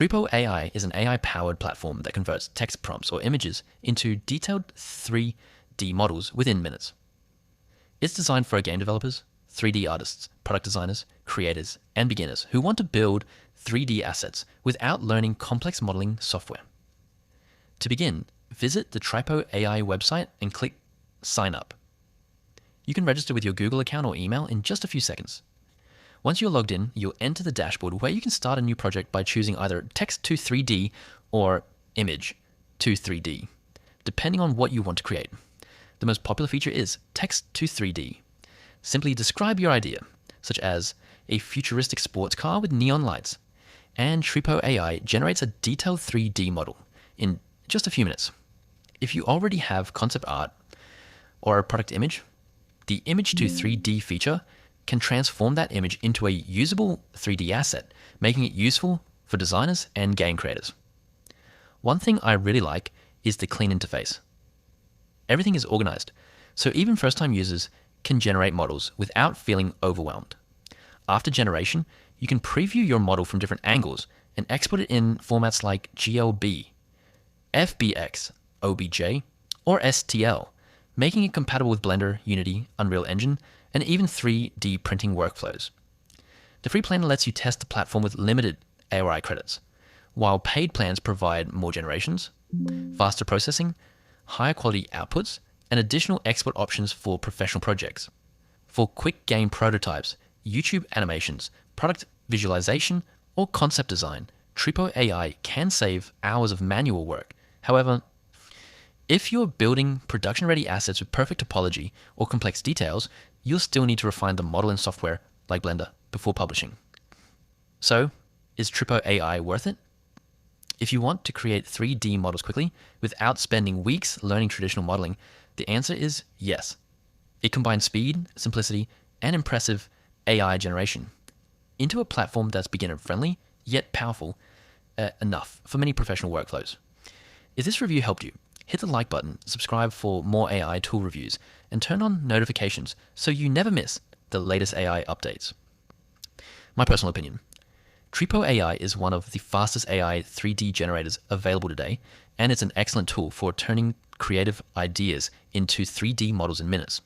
Tripo AI is an AI-powered platform that converts text prompts or images into detailed 3D models within minutes. It's designed for game developers, 3D artists, product designers, creators, and beginners who want to build 3D assets without learning complex modeling software. To begin, visit the Tripo AI website and click Sign Up. You can register with your Google account or email in just a few seconds. Once you're logged in, you'll enter the dashboard where you can start a new project by choosing either text to 3D or image to 3D, depending on what you want to create. The most popular feature is text to 3D. Simply describe your idea, such as a futuristic sports car with neon lights, and Tripo AI generates a detailed 3D model in just a few minutes. If you already have concept art or a product image, the image to 3D feature can transform that image into a usable 3D asset, making it useful for designers and game creators. One thing I really like is the clean interface. Everything is organized, so even first-time users can generate models without feeling overwhelmed. After generation, you can preview your model from different angles and export it in formats like GLB, FBX, OBJ, or STL, making it compatible with Blender, Unity, Unreal Engine, and even 3D printing workflows. The free plan lets you test the platform with limited ARI credits, while paid plans provide more generations, faster processing, higher quality outputs, and additional export options for professional projects. For quick game prototypes, YouTube animations, product visualization, or concept design, Tripo AI can save hours of manual work. However, if you're building production-ready assets with perfect topology or complex details, you'll still need to refine the model in software like Blender before publishing. So, is Tripo AI worth it? If you want to create 3D models quickly without spending weeks learning traditional modeling, the answer is yes. It combines speed, simplicity, and impressive AI generation into a platform that's beginner-friendly, yet powerful enough for many professional workflows. If this review helped you, hit the like button, subscribe for more AI tool reviews, and turn on notifications so you never miss the latest AI updates. My personal opinion. Tripo AI is one of the fastest AI 3D generators available today, and it's an excellent tool for turning creative ideas into 3D models in minutes.